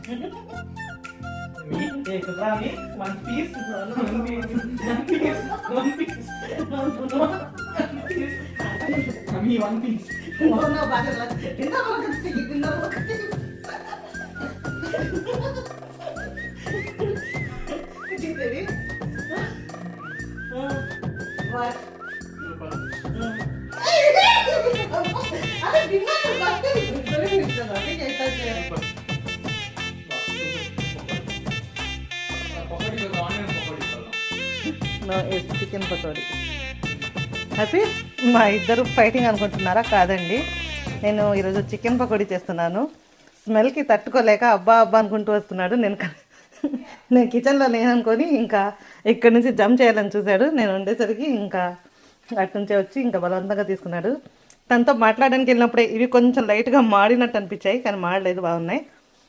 One piece. Mummy, one piece. No, bagel. Kinda ఒకటి కింద ఒకటి. చిన్నది. What? అరే బిన్నా బాతే ఇద్దరే ఇద్దరు అదే చేస్తారు. No it's chicken pakodi. Happy మా ఇద్దరు ఫైటింగ్ అనుకుంటున్నారా? కాదండి, నేను ఈరోజు చికెన్ పకోడీ చేస్తున్నాను. స్మెల్కి తట్టుకోలేక అబ్బా అబ్బా అనుకుంటూ వస్తున్నాడు. నేను కిచెన్లో లేననుకొని ఇంకా ఇక్కడి నుంచి జంప్ చేయాలని చూశాడు. నేను ఉండేసరికి ఇంకా అటు నుంచే వచ్చి ఇంకా బలవంతంగా తీసుకున్నాడు. తనతో మాట్లాడడానికి వెళ్ళినప్పుడే ఇవి కొంచెం లైట్గా మాడినట్టు అనిపించాయి, కానీ మాడలేదు, బాగున్నాయి.